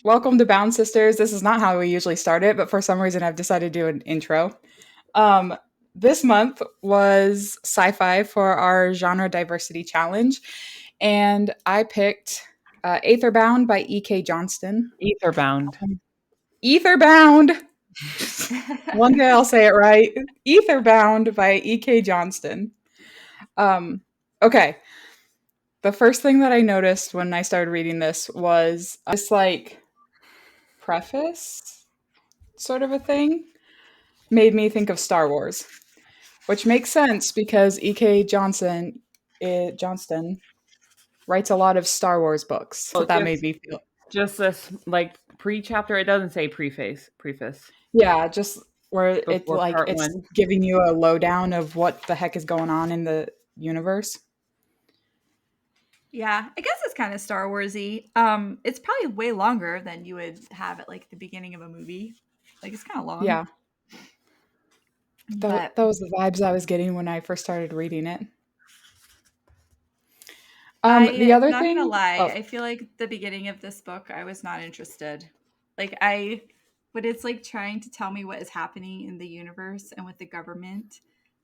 Welcome to Bound Sisters. This is not how we usually start it, but for some reason I've decided to do an intro. Um, this month was Sci-Fi for our genre diversity challenge, and I picked Aetherbound by E.K. Johnston. Aetherbound. Aetherbound! One day I'll say it right. Aetherbound by E.K. Johnston. Okay, the first thing that I noticed when I started reading this was this, like, preface sort of a thing made me think of Star Wars, which makes sense because Johnston writes a lot of Star Wars books. So Oh, that made just me feel, just this like pre-chapter. It doesn't say preface yeah, just where it's before like part it's one. giving you a lowdown of what the heck is going on in the universe. Yeah, I guess it's kind of Star Warsy. It's probably way longer than you would have at like the beginning of a movie. Like it's kind of long. Yeah, But that was the vibes I was getting when I first started reading it. The I other not gonna thing, lie, oh I feel like the beginning of this book I was not interested. But it's like trying to tell me what is happening in the universe and with the government.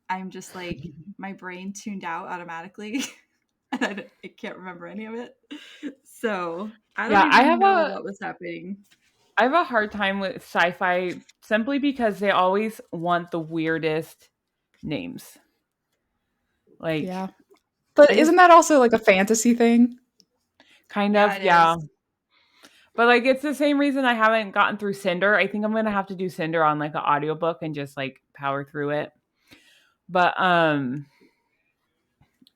I'm just like my brain tuned out automatically. And I can't remember any of it. So I don't Yeah, even know what was happening. I have a hard time with sci-fi simply because they always want the weirdest names. Like yeah, but I just isn't that also like a fantasy thing? kind Yeah, of it yeah. is. But like it's the same reason I haven't gotten through Cinder. I think I'm gonna have to do Cinder on like an audiobook and just like power through it. But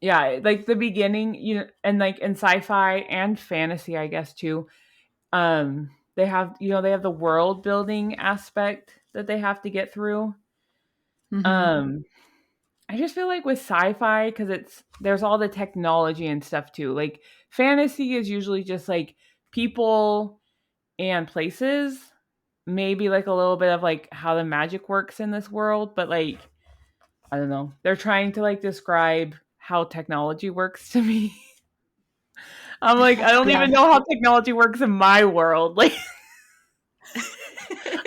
yeah, like the beginning, and like in sci-fi and fantasy, I guess too. They have they have the world building aspect that they have to get through. Hmm. Um, I just feel like with sci-fi, because there's all the technology and stuff too. Like fantasy is usually just like people and places, maybe like a little bit of like how the magic works in this world, but like I don't know. They're trying to like describe how technology works to me. I'm like, I don't Yeah, even know how technology works in my world. Like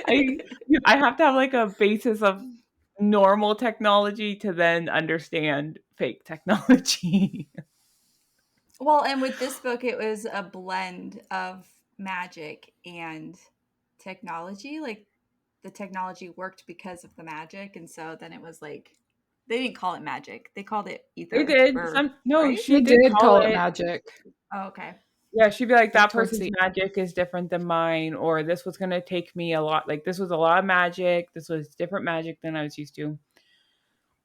I I have to have like a basis of normal technology to then understand fake technology. Well, and with this book, it was a blend of magic and technology. Like the technology worked because of the magic, and so then it was like they didn't call it magic; they called it They ether, did. or No, right? she they did did call call it it. magic, Oh, okay. Yeah, she'd be like, like that towards person's the. magic is different than mine, or this was going to take me a lot. Like, this was a lot of magic. This was different magic than I was used to.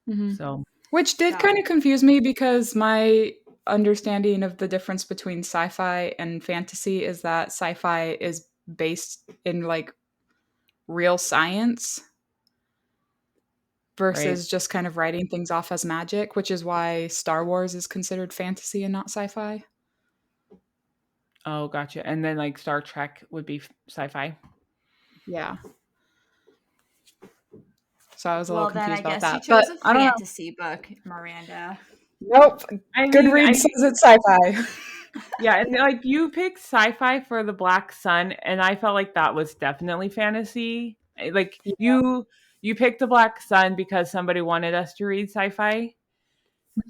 Mhm. So, Which did Got kind of it. confuse me because my understanding of the difference between sci-fi and fantasy is that sci-fi is based in like real science right. versus just kind of writing things off as magic, which is why Star Wars is considered fantasy and not sci-fi. Oh, gotcha. And then, like, Star Trek would be sci fi. Yeah. So I was a little Well, then confused I about guess you that. But chose a I don't know. fantasy book, Miranda. Nope. I mean, Goodreads says it's sci-fi. yeah, and like you picked sci fi for the Black Sun, and I felt like that was definitely fantasy. Like, Yeah. you picked the Black Sun because somebody wanted us to read sci fi,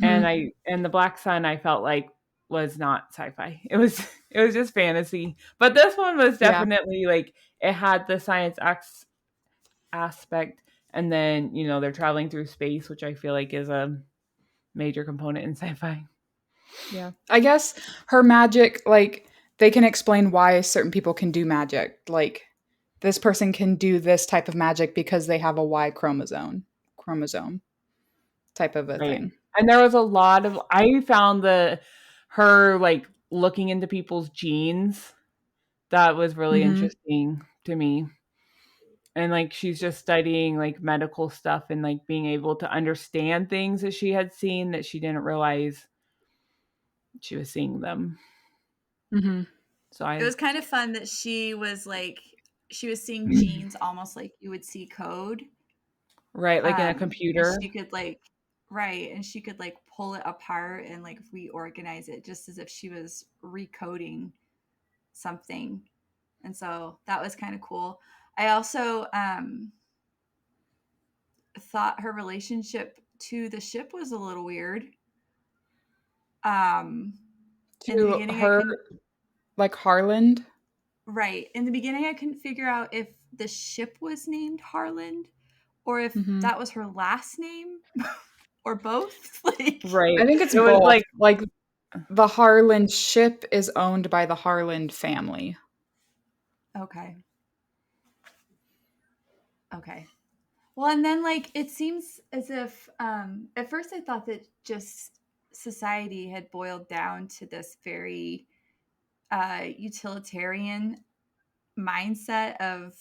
and Mhm. the Black Sun I felt like was not sci-fi. It was just fantasy. But this one was Yeah. definitely like it had the aspect, and then they're traveling through space, which I feel like is a major component in sci-fi. Yeah. I guess her magic, like, they can explain why certain people can do magic. Like, this person can do this type of magic because they have a Y chromosome type of a Right. thing. And there was a lot of I found the her like looking into people's genes that was really Hmm. interesting to me. And like she's just studying like medical stuff and like being able to understand things that she had seen that she didn't realize she was seeing them. Hmm. So It I was kind of fun that she was seeing genes almost like you would see code. right, like in a And computer. she could like right, and she could like pull it apart and like reorganize it just as if she was recoding something. And so that was kind of cool. I also thought her relationship to the ship was a little weird. Um, in the To beginning, I her, couldn't. like Harland. Right. In the beginning, I couldn't figure out if the ship was named Harland or if Hmm. that was her last name or both. Like, I Right. think it's It was both. like Like the Harland ship is owned by the Harland family. okay. Okay. Well, and then like it seems as if at first I thought that just society had boiled down to this very utilitarian mindset of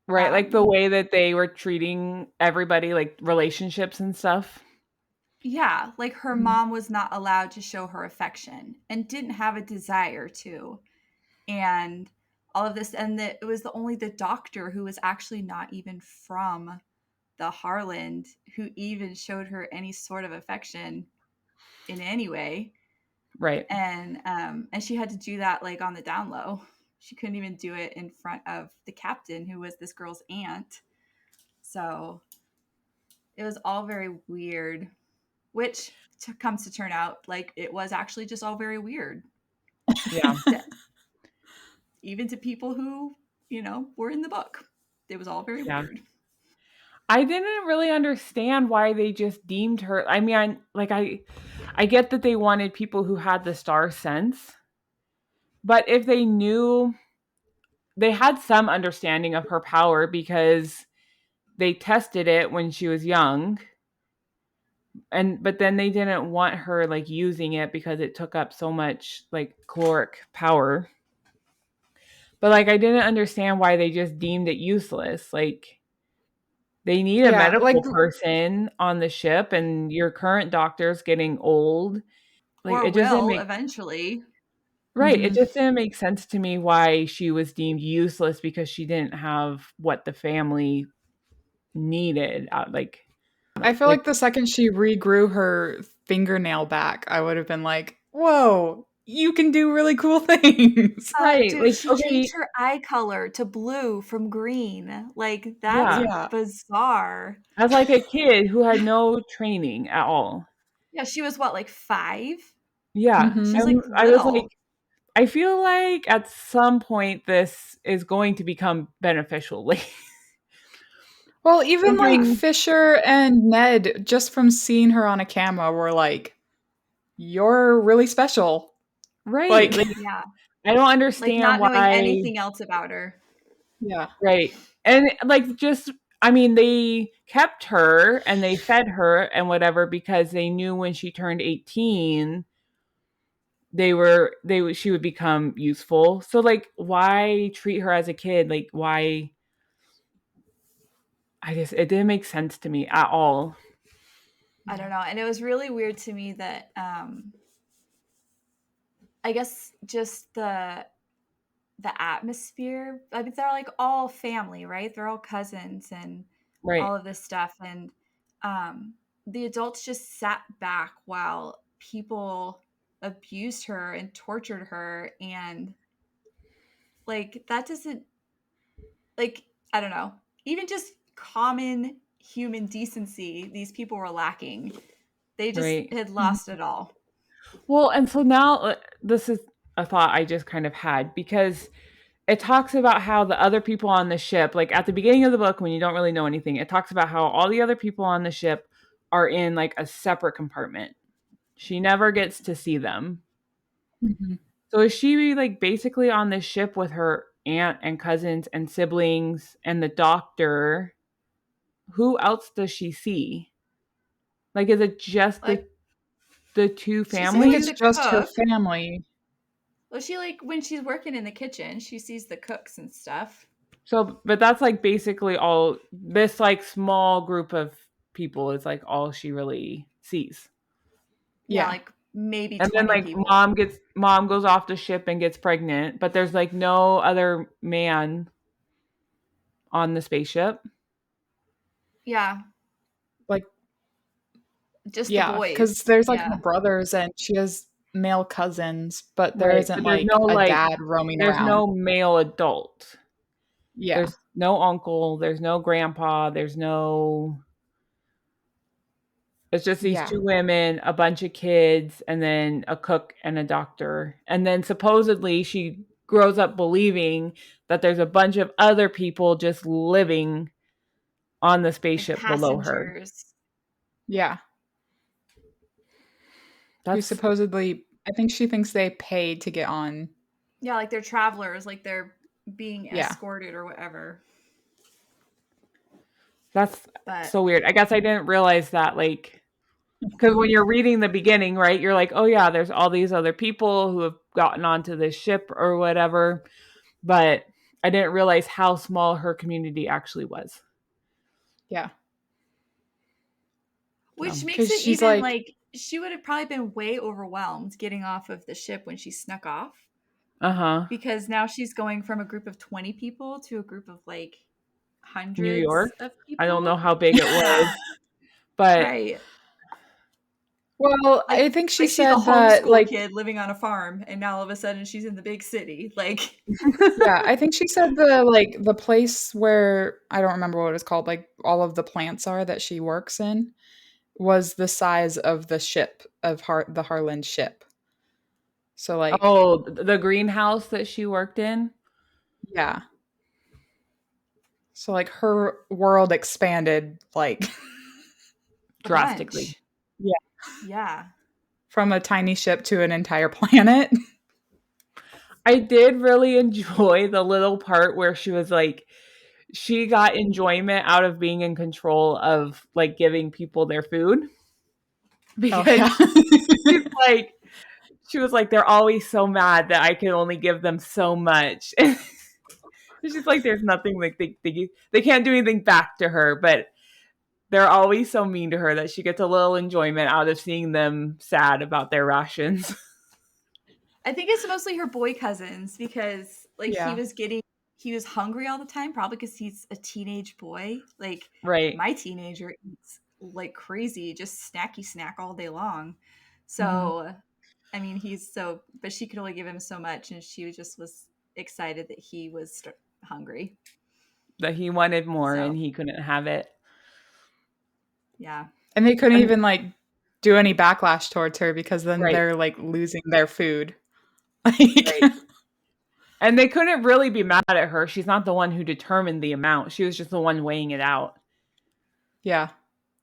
right, like the um way that they were treating everybody, like relationships and stuff. yeah, like her Mhm. mom was not allowed to show her affection and didn't have a desire to. And all of this, and that it was only the doctor who was actually not even from the Harland who even showed her any sort of affection in any way. Right. And she had to do that like on the down low. She couldn't even do it in front of the captain who was this girl's aunt. So it was all very weird, which comes to turn out like it was actually just all very weird Yeah. to, even to people who were in the book. It was all very Yeah. weird. I didn't really understand why they just deemed her. I mean, I get that they wanted people who had the star sense, but if they knew, they had some understanding of her power because they tested it when she was young, and but then they didn't want her like using it because it took up so much like caloric power. But like I didn't understand why they just deemed it useless. Like they need a Yeah, like medical person on the ship and your current doctor's getting old. Like Or it just didn't will make eventually. right. It mhm. just didn't make sense to me why she was deemed useless because she didn't have what the family needed. I feel Like like the second she regrew her fingernail back, I would have been like, "Whoa, you can do really cool things." right. Dude, Like she okay, changed her eye color to blue from green. Like, that's yeah. Yeah. bizarre. As like a kid who had no training at all. Yeah, she was what, like 5? Yeah. She's Mhm. like And I was like, little. I feel like at some point this is going to become beneficial. Like Well, even like something Fisher and Ned, just from seeing her on a camera, were like, "You're really special." right. Like, Like Yeah. I don't Like understand not knowing why anything else about her. yeah. right. And like just I mean they kept her and they fed her and whatever because they knew when she turned 18 she would become useful. So like why treat her as a kid? Like why it didn't make sense to me at all. I don't know. And it was really weird to me that I guess just the atmosphere. I mean, they're like all family, right? They're all cousins and Right. all of this stuff. And the adults just sat back while people abused her and tortured her. And like, that doesn't, like, I don't know, even just common human decency, these people were lacking. They just Right. had Mhm. lost it all. Well, and so now this is a thought I just kind of had because it talks about how the other people on the ship, like at the beginning of the book when you don't really know anything, it talks about how all the other people on the ship are in like a separate compartment. She never gets to see them. Mhm. So is she like basically on this ship with her aunt and cousins and siblings and the doctor? Who else does she see? Like is it just Like, the two she I think sees families? it's the just her cook. family. Well, she like when she's working in the kitchen, she sees the cooks and stuff. So but that's like basically all this like small group of people is like all she really sees. Yeah, Yeah. like maybe And then 20 like people. mom goes off the ship and gets pregnant, but there's like no other man on the spaceship. Yeah, Like, just the yeah, because boys. there's like her Yeah. brothers, and she has male cousins, but there Right. isn't But there's like no a like dad roaming there's around. no male adult. Yeah. There's no uncle, there's no grandpa, there's no it's just these Yeah. two women, a bunch of kids, and then a cook and a doctor. And then supposedly she grows up believing that there's a bunch of other people just living on the Like spaceship below her. passengers. Yeah. Who That's supposedly, I think she thinks they pay to get on. Yeah, like they're travelers, like they're being Yeah. escorted or whatever. that's But so weird. I guess I didn't realize that, like, because when you're reading the beginning, right, you're like, oh yeah, there's all these other people who have gotten onto this ship or whatever. But I didn't realize how small her community actually was. Yeah. which makes Because it she's even like, like she would have probably been way overwhelmed getting off of the ship when she snuck off. Uh-huh. Because now she's going from a group of 20 people to a group of like New hundreds York. of I don't know people. how big it Yeah, was, but right. well, Like I think she like she's a said that, homeschool like, kid living on a farm and now all of a sudden she's in the big city. Like yeah, I think she said the place where, I don't remember what it's called, like all of the plants are that she works in was the size of the ship of the Harlan ship. So like, oh, the greenhouse that she worked in. yeah. So like her world expanded like a Drastically. bunch. yeah, Yeah. from a tiny ship to an entire planet. I did really enjoy the little part where she was like, she got enjoyment out of being in control of like giving people their food Oh because yeah. she's like, she was like, they're always so mad that I can only give them so much. And she's like, there's nothing like they can't do anything back to her, but they're always so mean to her that she gets a little enjoyment out of seeing them sad about their rations. I think it's mostly her boy cousins because like Yeah. he was hungry all the time, probably because he's a teenage boy. Like Right. my teenager eats like crazy, just snacky snack all day long. Mm-hmm. So I mean, but she could only give him so much, and she just was excited that he was hungry. That he wanted more So and he couldn't have it. yeah, And they couldn't And even like do any backlash towards her because then right, they're like losing their food. Like right. And they couldn't really be mad at her. She's not the one who determined the amount. She was just the one weighing it out. yeah.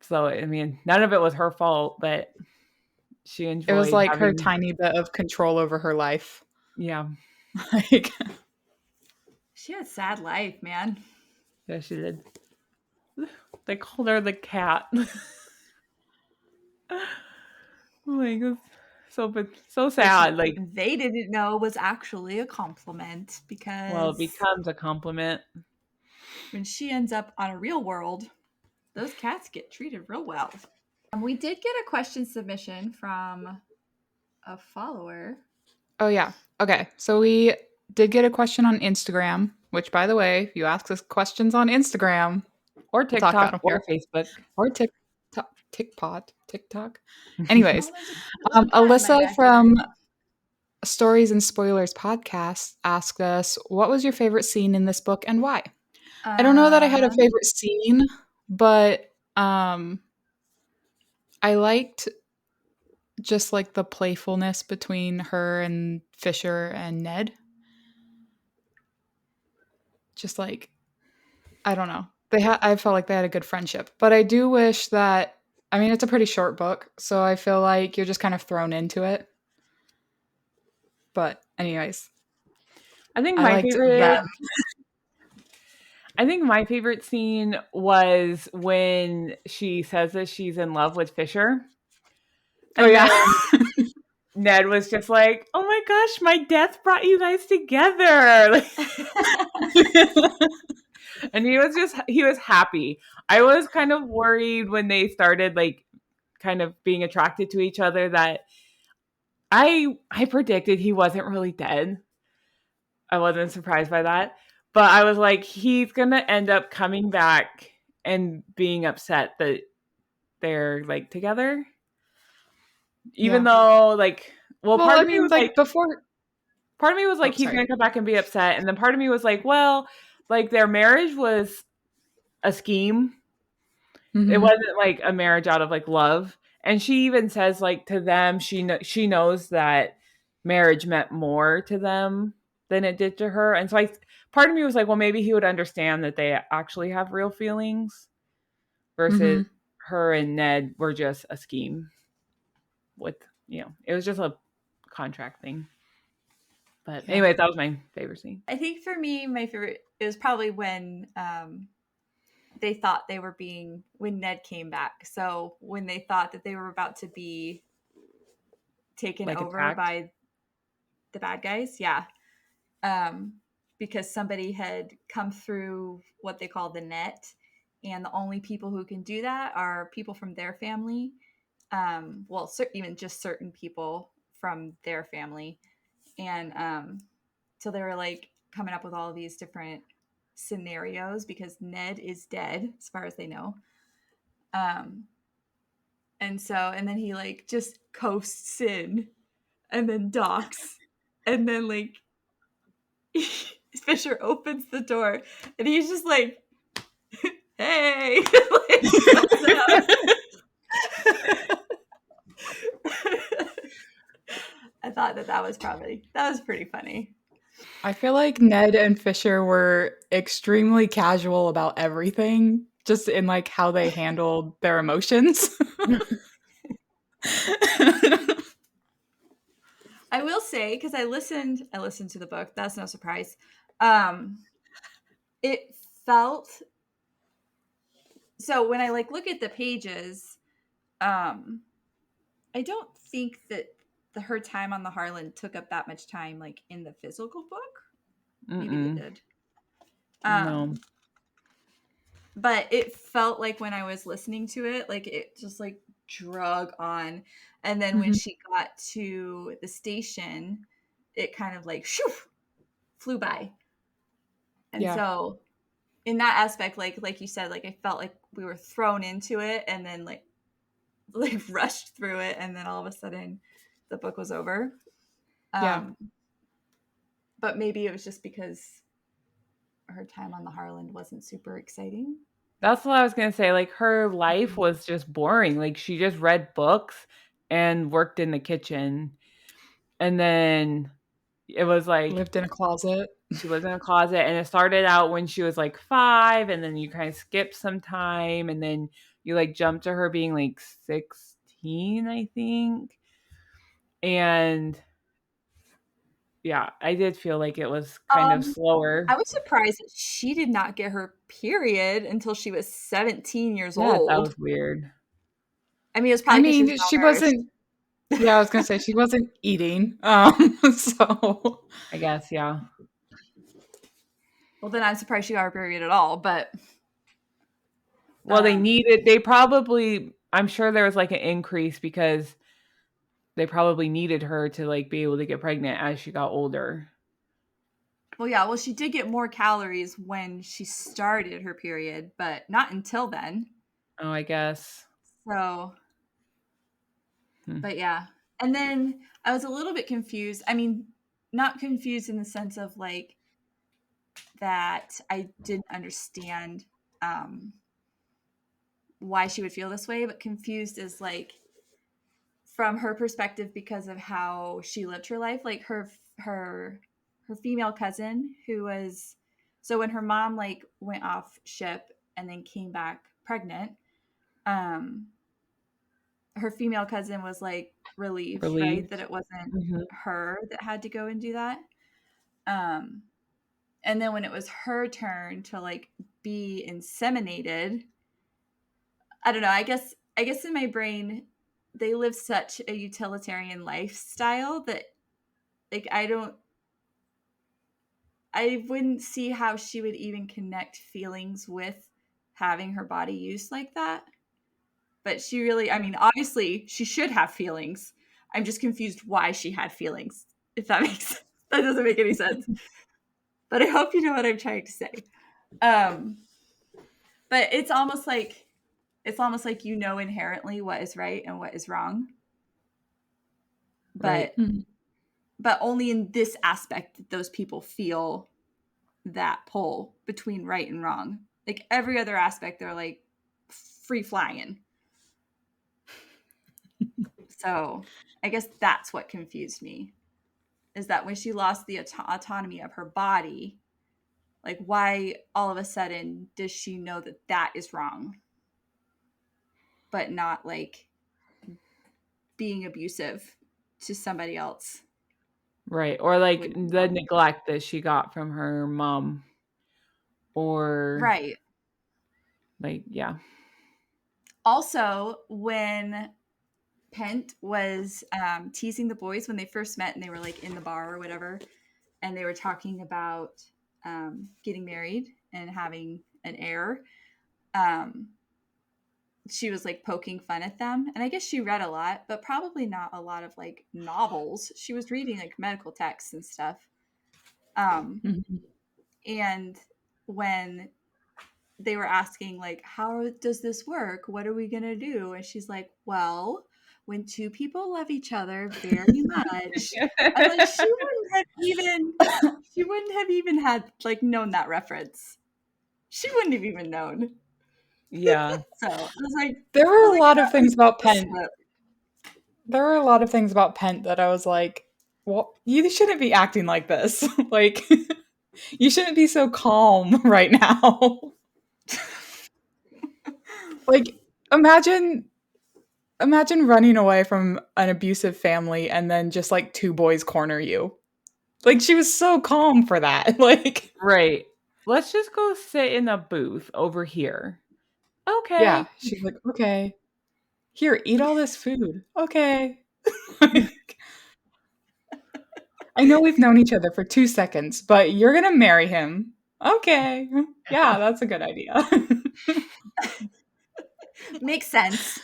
So, I mean, none of it was her fault, but she It was enjoyed like her having, tiny bit of control over her life. yeah, Like she had a sad life, man. yeah, she did. They called her the cat. Like, it's so Which sad. Like, they didn't know was actually a compliment well, it because becomes a compliment. when she ends up on a real world, those cats get treated real well. We did get a question submission from a follower. oh yeah. Okay. So we did get a question on Instagram, which by the way, if you ask us questions on Instagram, Or we'll talk about TikTok them or here. Facebook. Or TikTok. Anyways, Oh, there's a little cat in my Alyssa backyard. from Stories and Spoilers podcast asked us, what was your favorite scene in this book and why? I don't know that I had a Um, favorite scene, but I liked just like the playfulness between her and Fisher and Ned. Just like, I don't know. I felt like they had a good friendship. But I do wish that, I mean, it's a pretty short book, so I feel like you're just kind of thrown into it. But anyways, I think I my liked favorite them. I think my favorite scene was when she says that she's in love with Fisher. Oh And yeah. then Ned was just like, "Oh my gosh, my death brought you guys together." Like, and he was happy. I was kind of worried when they started like kind of being attracted to each other that I predicted he wasn't really dead. I wasn't surprised by that. But I was like, he's going to end up coming back and being upset that they're like together. Even Yeah. though like Well, Well, part I of me mean, was like, like before. Oh, he's sorry. gonna come back and be upset, and then part of me was like, well, like their marriage was a scheme. It Hmm. wasn't like a marriage out of like love. And she even says like to them, she knows that marriage meant more to them than it did to her. And so I part of me was like, well, maybe he would understand that they actually have real feelings versus Hmm. her and Ned were just a scheme with, it was just a contract thing. But Yeah. anyway, that was my favorite scene. I think for me, my favorite it was probably when they thought they were being when Ned came back. So when they thought that they were about to be taken Like over attacked. by the bad guys, yeah, um, because somebody had come through what they call the net, and the only people who can do that are people from their family. Well, even just certain people from their family, and so they were like coming up with all of these different scenarios because Ned is dead as far as they know. Um, and then he like just coasts in and then docks and then like Fisher opens the door and he's just like, hey, like what's up? I thought that was pretty funny. I feel like Ned and Fisher were extremely casual about everything, just in like how they handled their emotions. I will say because I listened to the book. That's no surprise. Um, it felt so when I like look at the pages. Um, I don't think that her time on the Harlan took up that much time, like in the physical book. Maybe they Mm-mm. did. No. Um, but it felt like when I was listening to it, like it just like drug on. And then when Mhm. she got to the station, it kind of like shoo, flew by. And Yeah. so in that aspect, like you said, like I felt like we were thrown into it and then like rushed through it, and then all of a sudden the book was over. Yeah. Um, but maybe it was just because her time on the Harland wasn't super exciting. That's what I was gonna say. Like her life was just boring. Like she just read books and worked in the kitchen. And then it was like Lived in a closet. she lived in a closet and it started out when she was like 5 and then you kind of skip some time and then you like jump to her being like 16, I think. And yeah, I did feel like it was kind of I slower. was surprised that she did not get her period until she was 17 years Yeah, that old. was weird. I mean, it was I probably because she was mean, she malnourished. wasn't. Yeah, I was gonna say she wasn't eating. So I guess, yeah. Well, then I'm surprised she got her period at all. But Well, they probably, I'm sure there was like an increase because they probably needed her to like be able to get pregnant as she got older. well, yeah, well, she did get more calories when she started her period, but not until then. Oh, I guess. So, Hmm. but yeah. And then I was a little bit confused. I mean, not confused in the sense of like that I didn't understand um, why she would feel this way, but confused is like from her perspective because of how she lived her life. Like her female cousin who was so when her mom like went off ship and then came back pregnant, um, her female cousin was like relieved, right, that Relieved. it wasn't Hmm. her that had to go and do that. Um, and then when it was her turn to like be inseminated, I don't know, I guess in my brain they live such a utilitarian lifestyle that like I wouldn't see how she would even connect feelings with having her body used like that. But she really, I mean, obviously she should have feelings. I'm just confused why she had feelings, if that makes sense. That doesn't make any sense. But I hope you know what I'm trying to say. Um, but it's almost like you know inherently what is right and what is wrong. Right. But only in this aspect that those people feel that pull between right and wrong. Like every other aspect, they're like free flying. So I guess that's what confused me, is that when she lost the autonomy of her body, like why all of a sudden does she know that that is wrong, but not like being abusive to somebody else? Right. Or like Would be the wrong. neglect that she got from her mom. Or Right. like, yeah. Also, when Pent was teasing the boys when they first met and they were like in the bar or whatever, and they were talking about getting married and having an heir. She was like poking fun at them, and I guess she read a lot, but probably not a lot of like novels. She was reading like medical texts and stuff. Mhm. And when they were asking like, how does this work, what are we gonna do, and she's like, well, when two people love each other very much. I'm like, she wouldn't have even had like known that reference. She wouldn't have even known. Yeah. So I was like, There were a lot of that was things about a Pent. slip. There were a lot of things about Pent that I was like, well, you shouldn't be acting like this. Like, you shouldn't be so calm right now. Like, imagine running away from an abusive family and then just like two boys corner you. Like, she was so calm for that. Like, Right. Let's just go sit in a booth over here. yeah, Okay. she's like, okay, here, eat all this food. Okay. I know we've known each other for 2 seconds, but you're gonna marry him. Okay. Yeah, that's a good idea. Makes sense.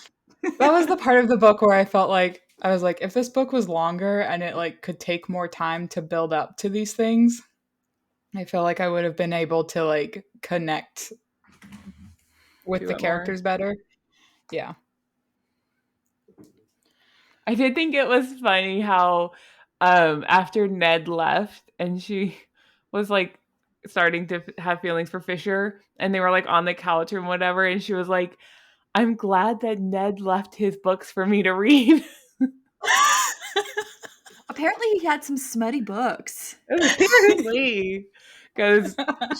That was the part of the book where I was like, if this book was longer and it like could take more time to build up to these things, I feel like I would have been able to like connect with Do the it more. characters better. Yeah. I did think it was funny how after Ned left and she was like starting to have feelings for Fisher and they were like on the couch or whatever and she was like, I'm glad that Ned left his books for me to read. Apparently he had some smutty books Apparently, because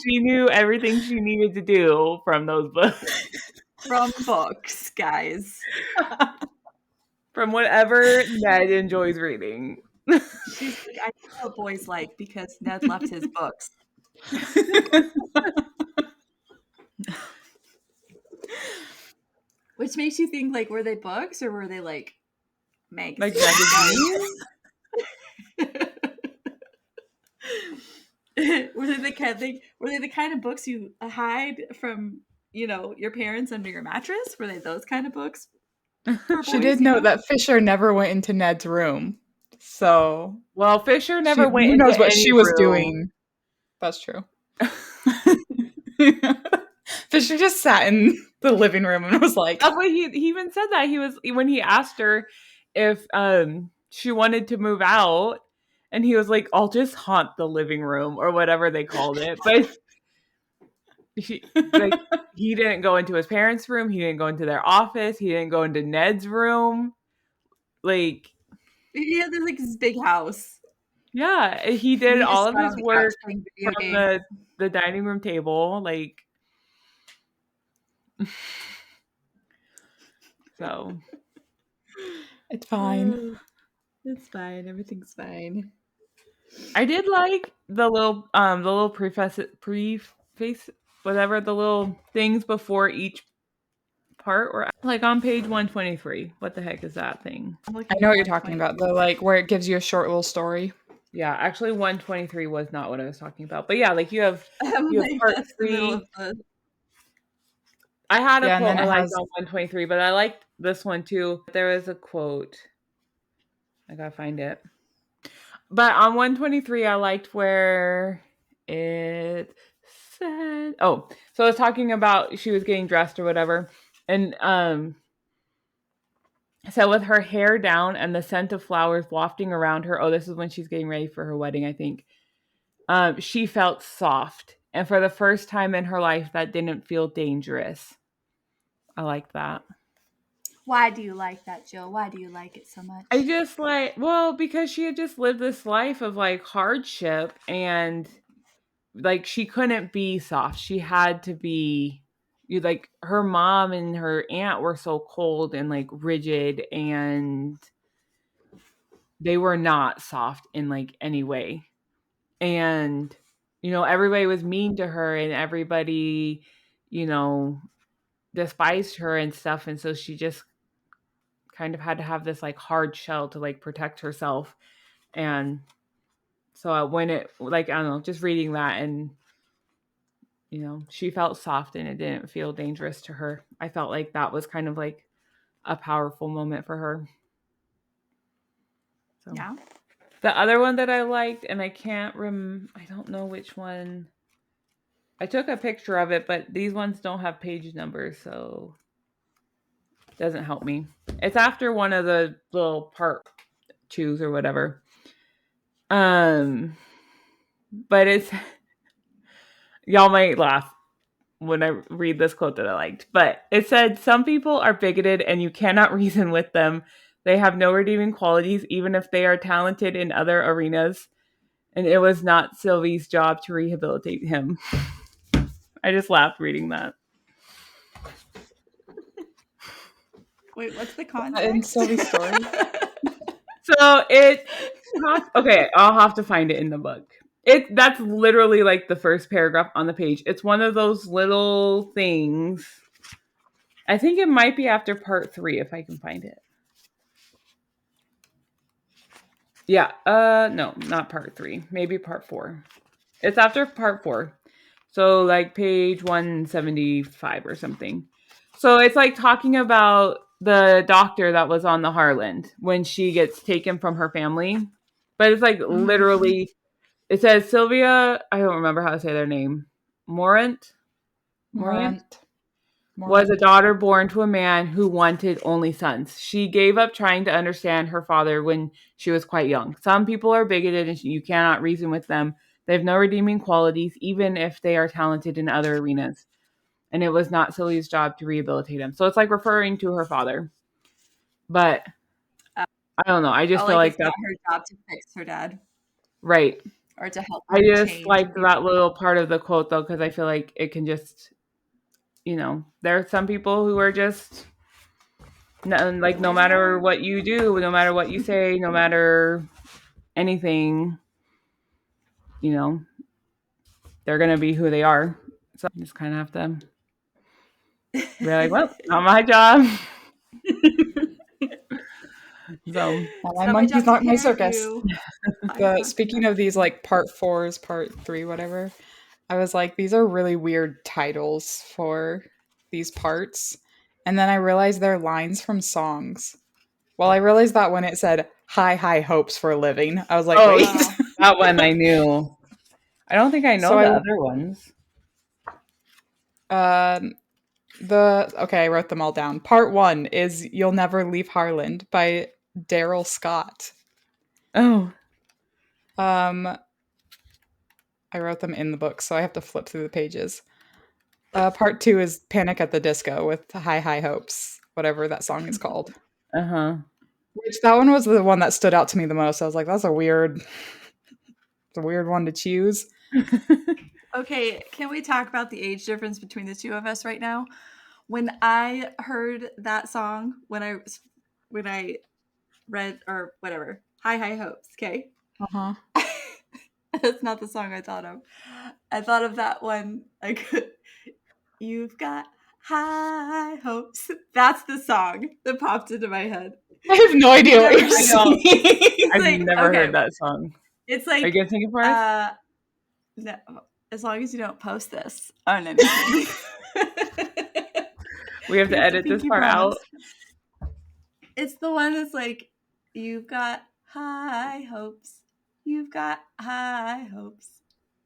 she knew everything she needed to do from those books. from books, guys. From whatever Ned enjoys reading. She's like, I know what boys like because Ned left his books. Which makes you think, like, were they books or were they like Like magazines? magazines? Were they the kind of books you hide from, your parents under your mattress? Were they those kind of books for She boys, did note that Fisher never went into Ned's room. So Well, Fisher never went who into knows what any she was room. doing. That's true. Fisher just sat in the living room and was like, That's what he even said that he was when he asked her if she wanted to move out, and he was like, "I'll just haunt the living room" or whatever they called it. But like he didn't go into his parents' room, he didn't go into their office, he didn't go into Ned's room. Like, yeah, there's like this big house. yeah, he did He just all of sat on his the couch work playing video from games. the dining room table, like. So it's fine. It's fine. Everything's fine. I did like the little preface whatever the little things before each part or like on page 123. What the heck is that thing? I'm I looking know at what you're talking 120. about, the like where it gives you a short little story. Yeah, actually 123 was not what I was talking about. But yeah, like you have I'm like, part that's the middle 3. of the. I had a Yeah, and quote then I it liked has on 123, but I liked this one too. There was a quote. I gotta find it. But on 123, I liked where it said, oh, so I was talking about she was getting dressed or whatever. And So with her hair down and the scent of flowers wafting around her, oh, this is when she's getting ready for her wedding, I think. She felt soft. And for the first time in her life, that didn't feel dangerous. I like that. Why do you like that, Jill? Why do you like it so much? I just like, well, because she had just lived this life of like hardship and like she couldn't be soft. She had to be like her mom and her aunt were so cold and like rigid, and they were not soft in like any way. And everybody was mean to her and everybody, you know, despised her and stuff, and so she just kind of had to have this like hard shell to like protect herself. And so when it like I don't know, just reading that, and she felt soft and it didn't feel dangerous to her. I felt like that was kind of like a powerful moment for her. So yeah. The other one that I liked, and I don't know which one. I took a picture of it, but these ones don't have page numbers, so it doesn't help me. It's after one of the little part twos or whatever. But it's y'all might laugh when I read this quote that I liked, but it said, "Some people are bigoted and you cannot reason with them. They have no redeeming qualities, even if they are talented in other arenas. And it was not Sylvie's job to rehabilitate him." I just laughed reading that. Wait, what's the context? In Sylvie's story? So okay, I'll have to find it in the book. That's literally like the first paragraph on the page. It's one of those little things. I think it might be after part 3 if I can find it. Yeah, no, not part 3. Maybe part 4. It's after part 4. So like page 175 or something. So it's like talking about the doctor that was on the Harland when she gets taken from her family. But it's like literally, it says Sylvia, I don't remember how to say their name. Morant was a daughter born to a man who wanted only sons. She gave up trying to understand her father when she was quite young. Some people are bigoted and you cannot reason with them. They have no redeeming qualities, even if they are talented in other arenas. And it was not Sylvie's job to rehabilitate him. So it's like referring to her father. But I don't know. I just feel like that's not her job to fix her dad. Right. Or to help I just liked that little part of the quote, though, because I feel like it can just, there are some people who are just, like, no matter what you do, no matter what you say, no matter anything, they're going to be who they are. So you just kind of have to be like, well, not my job. So my monkey's not my circus. Speaking of these like part 4s, part 3, whatever, I was like, these are really weird titles for these parts. And then I realized they're lines from songs. Well, I realized that when it said high, high hopes for a living. I was like, wait. That one I knew. I don't think I know the other ones. Okay, I wrote them all down. Part 1 is You'll Never Leave Harland by Daryl Scott. Oh. I wrote them in the book, so I have to flip through the pages. Part 2 is Panic at the Disco with High High Hopes, whatever that song is called. Which that one was the one that stood out to me the most. I was like, that's a weird one to choose. Okay, can we talk about the age difference between the two of us right now? When I heard that song, when I read or whatever, High High Hopes, okay? That's not the song I thought of. I thought of that one, like, You've Got High Hopes. That's the song that popped into my head. I have no idea what you're saying. I've never heard that song. It's like, are you gonna sing it for us? No, as long as you don't post this on anything. We have to edit this part out. It's the one that's like, you've got high hopes. You've got high hopes.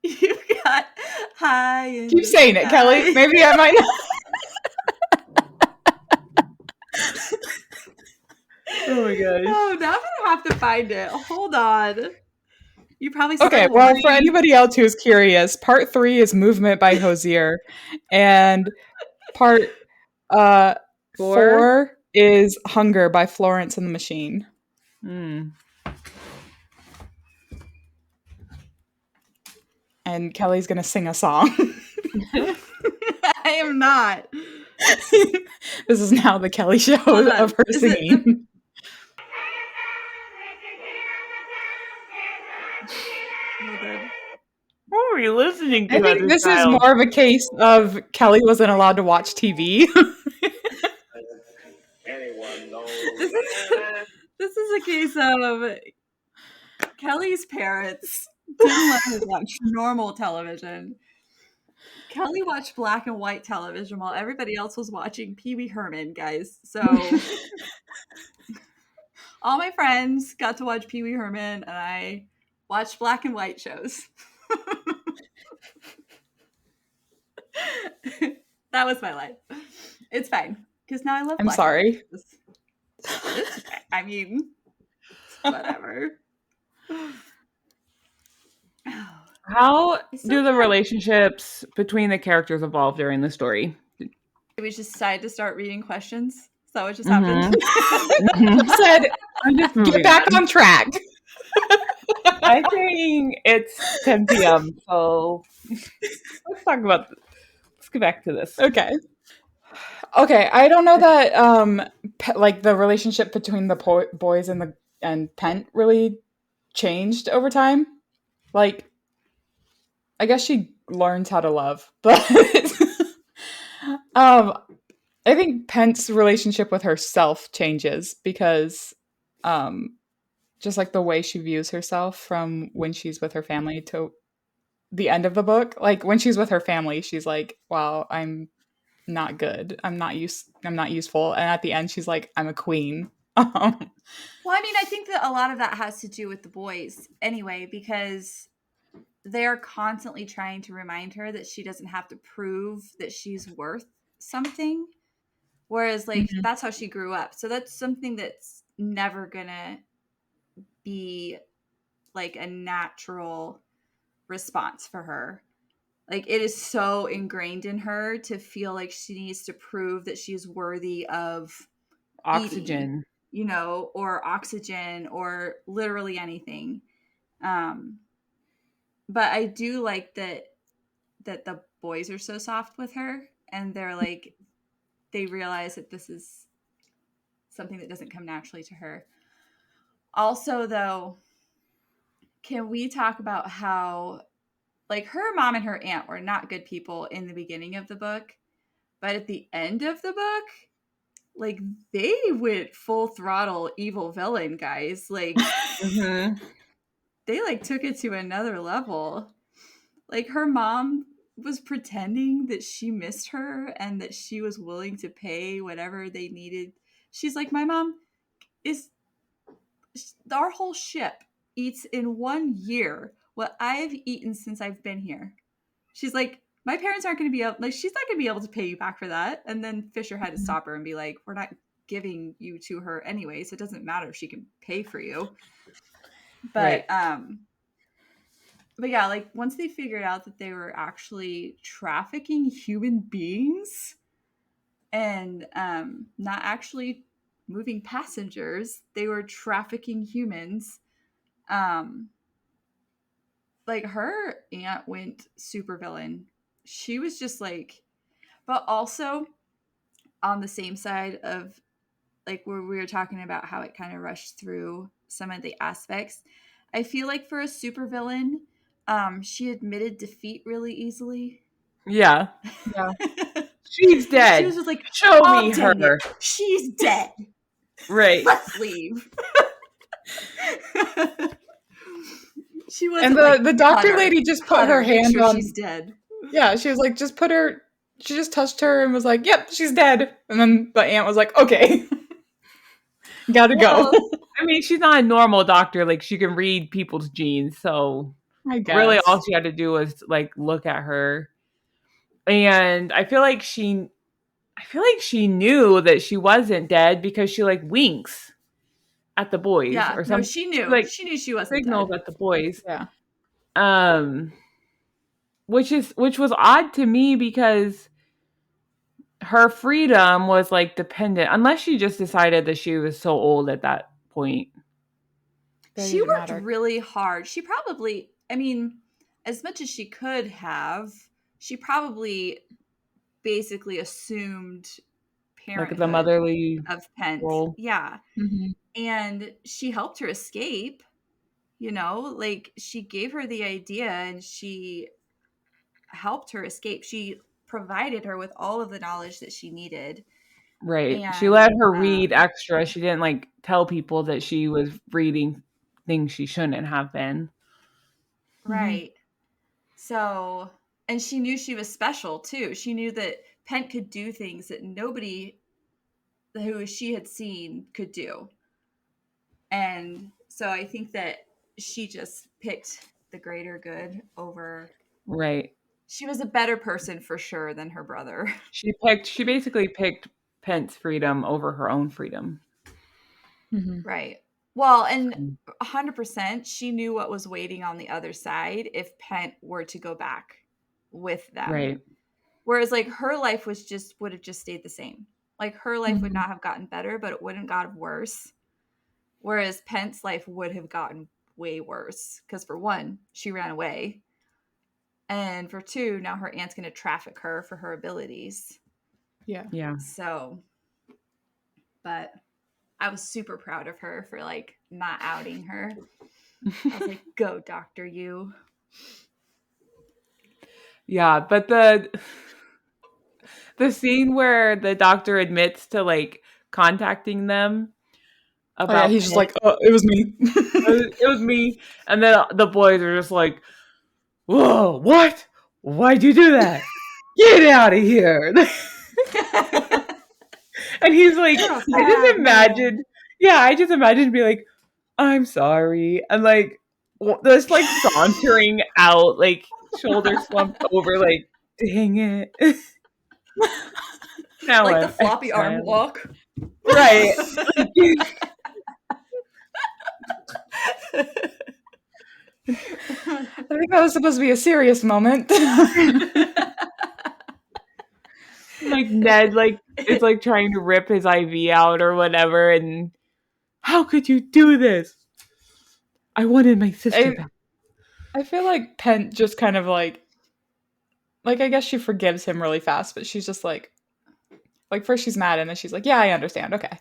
You've got high. Keep saying it, Kelly. Maybe I might not. Oh my gosh. Oh, now I'm gonna have to find it. Hold on. You probably stole Okay, well, for anybody else who's curious, part 3 is Movement by Hosier, and part 4 is Hunger by Florence and the Machine. Mm. And Kelly's gonna sing a song. I am not. This is now the Kelly show Hold on. of her Is it singing. Hold on. What were you listening to? I as think a this is child? more of a case of Kelly wasn't allowed to watch TV. This is a case of Kelly's parents didn't let her watch normal television. Kelly watched black and white television while everybody else was watching Pee Wee Herman, guys. So all my friends got to watch Pee Wee Herman, and I watched black and white shows. That was my life. It's fine, because now I love. I'm sorry. It's fine. I mean, whatever. How do the relationships between the characters evolve during the story? We just decided to start reading questions. Is that what just happened? You said, I'm just get back on track. I think it's 10 p.m. So let's talk about this. Let's get back to this. Okay. I don't know that like the relationship between the boys and Pent really changed over time. Like, I guess she learns how to love, but I think Pent's relationship with herself changes because just like the way she views herself from when she's with her family to the end of the book. Like when she's with her family, she's like, wow, I'm not good. I'm not useful. And at the end she's like, I'm a queen. Well, I mean, I think that a lot of that has to do with the boys anyway, because they're constantly trying to remind her that she doesn't have to prove that she's worth something. Whereas, like, that's how she grew up. So that's something that's never gonna be like a natural response for her. Like, it is so ingrained in her to feel like she needs to prove that she's worthy of Oxygen. eating, or oxygen, or literally anything. But I do like that the boys are so soft with her, and they're like, they realize that this is something that doesn't come naturally to her. Also, though, can we talk about how, like, her mom and her aunt were not good people in the beginning of the book, but at the end of the book, like, they went full throttle evil villain, guys. Like, they, like, took it to another level. Like, her mom was pretending that she missed her and that she was willing to pay whatever they needed. She's like, my mom is, our whole ship eats in 1 year what I've eaten since I've been here. She's like, my parents aren't going to be able, like, she's not going to be able to pay you back for that. And then Fisher had to stop her and be like, we're not giving you to her anyway, so it doesn't matter if she can pay for you. But, right. But yeah, like, once they figured out that they were actually trafficking human beings and not actually moving passengers, they were trafficking humans. Like, her aunt went supervillain. She was just like, but also on the same side of, like, where we were talking about how it kind of rushed through some of the aspects, I feel like for a supervillain, she admitted defeat really easily. Yeah. She's dead. She was just like, show me her. She's dead. Right. Let's leave. She was, and the doctor lady just put her hand on. She's dead. Yeah, she was like, just put her. She just touched her and was like, "Yep, she's dead." And then the aunt was like, "Okay, gotta go." I mean, she's not a normal doctor. Like, she can read people's genes, so I guess really all she had to do was like look at her. And I feel like she knew that she wasn't dead because she like winks. at the boys Yeah, or no, some she knew. like She knew she wasn't signals dead. at the boys. Yeah. Which was odd to me because her freedom was like dependent, unless she just decided that she was so old at that point. That She didn't worked matter. really hard. She probably, I mean, as much as she could have, she probably basically assumed Like the parenthood motherly of Pent. role. Yeah. Mm-hmm. And she helped her escape, like she gave her the idea and she helped her escape. She provided her with all of the knowledge that she needed. Right. She let And her read extra. She didn't like tell people that she was reading things she shouldn't have been. right. So, and she knew she was special too. She knew that Pent could do things that nobody who she had seen could do. And so I think that she just picked the greater good over. Right. She was a better person for sure than her brother. She basically picked Pent's freedom over her own freedom. Mm-hmm. Right. Well, and 100% she knew what was waiting on the other side if Pent were to go back with them. Right. Whereas like her life would have just stayed the same. Like her life would Mhm. not have gotten better, but it wouldn't gotten worse. Whereas Pent's life would have gotten way worse. Because for one, she ran away. And for two, now her aunt's going to traffic her for her abilities. Yeah. Yeah. So, but I was super proud of her for like not outing her. I was like, go, Dr. You. Yeah, but the scene where the doctor admits to like contacting them Oh, about yeah, he's just Pent, like, oh, it was me. it was me, and then the boys are just like, "Whoa, what? Why'd you do that? Get out of here!" And he's like, You're a I just bad imagine, man. yeah, I just imagine be like, "I'm sorry," and like just like sauntering out, like shoulders slumped over, like, dang it. Now Like the I'm floppy arm exiled. walk. Right. I think that was supposed to be a serious moment. Like Ned, like is like trying to rip his IV out or whatever, and how could you do this? I wanted my sister back. I feel like Pent just kind of like I guess she forgives him really fast, but she's just like first she's mad and then she's like, yeah, I understand. Okay.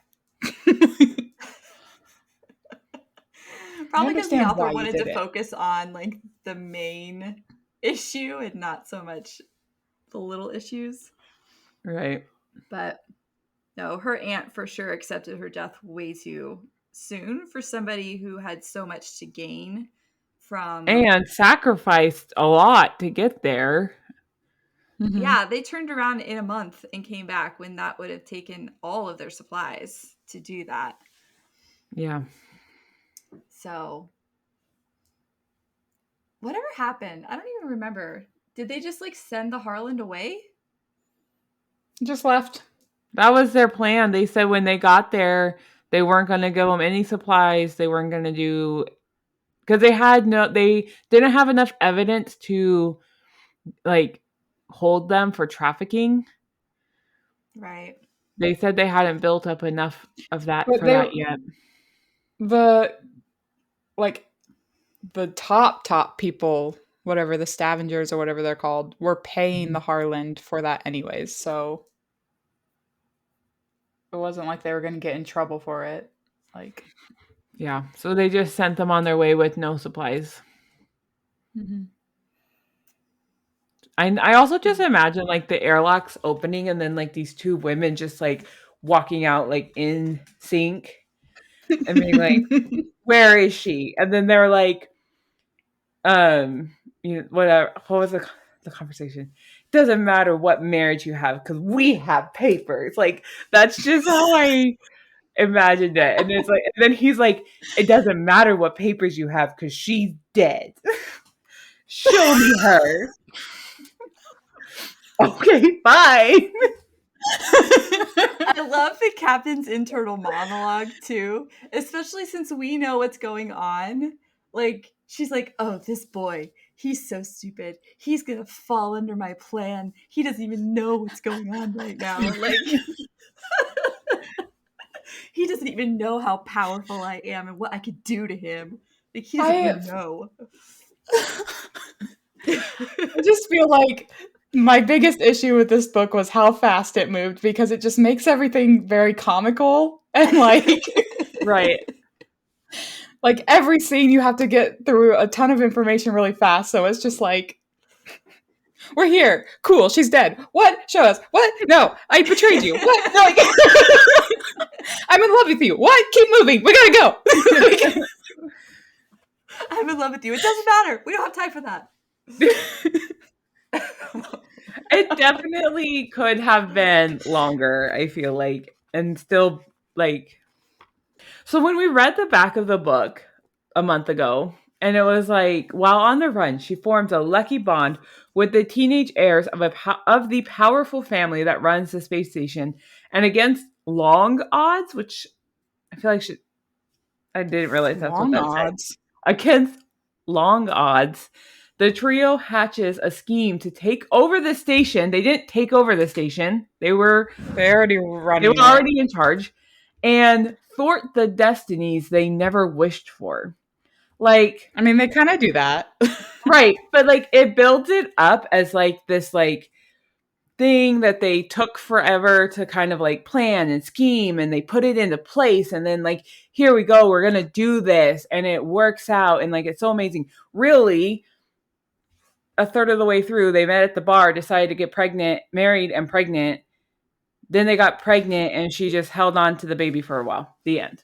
Probably because the understand author why you wanted did to it. focus on like the main issue and not so much the little issues. Right. But no, her aunt for sure accepted her death way too soon for somebody who had so much to gain from. And sacrificed a lot to get there. Mhm. Yeah, they turned around in a month and came back when that would have taken all of their supplies to do that. Yeah. So, whatever happened, I don't even remember. Did they just like send the Harland away? Just left. That was their plan. They said when they got there, they weren't going to give them any supplies. They weren't going to do, because they didn't have enough evidence to like hold them for trafficking. Right. They said they hadn't built up enough of that But for that yet. the top people, whatever the scavengers or whatever they're called, were paying the Harland for that anyways. So it wasn't like they were going to get in trouble for it. Like, Yeah. So they just sent them on their way with no supplies. mm-hmm. I also just imagine like the airlocks opening and then like these two women just like walking out like in sync and being like, where is she? And then they're like, whatever. What was the conversation? It doesn't matter what marriage you have because we have papers. Like that's just how I imagined it. And it's like, and then he's like, it doesn't matter what papers you have because she's dead. Show me her. Okay, fine. I love the captain's internal monologue too, especially since we know what's going on. Like, she's like, oh, this boy, he's so stupid. He's gonna fall under my plan. He doesn't even know what's going on right now. Like, he doesn't even know how powerful I am and what I could do to him. Like, he doesn't even know. I just feel like my biggest issue with this book was how fast it moved, because it just makes everything very comical and Right. like every scene you have to get through a ton of information really fast. So it's just like, we're here. Cool. She's dead. What? Show us. What? No, I betrayed you. What? No, I'm in love with you. What? Keep moving. We gotta go. I'm in love with you. It doesn't matter. We don't have time for that. It definitely could have been longer, I feel like, and still like. So when we read the back of the book a month ago, and it was like, while on the run, she forms a lucky bond with the teenage heirs of the powerful family that runs the space station, and against long odds, which I feel like I didn't realize that's Long what that odds. said. Against long odds, the trio hatches a scheme to take over the station. They didn't take over the station. They were already in charge, and thwart the destinies they never wished for. Like, I mean, they kind of do that. right. But like, it builds it up as like this like thing that they took forever to kind of like plan and scheme, and they put it into place, and then like, here we go, we're gonna do this, and it works out, and like, it's so amazing. Really, a third of the way through, they met at the bar, decided to get married and pregnant. Then they got pregnant, and she just held on to the baby for a while. The end.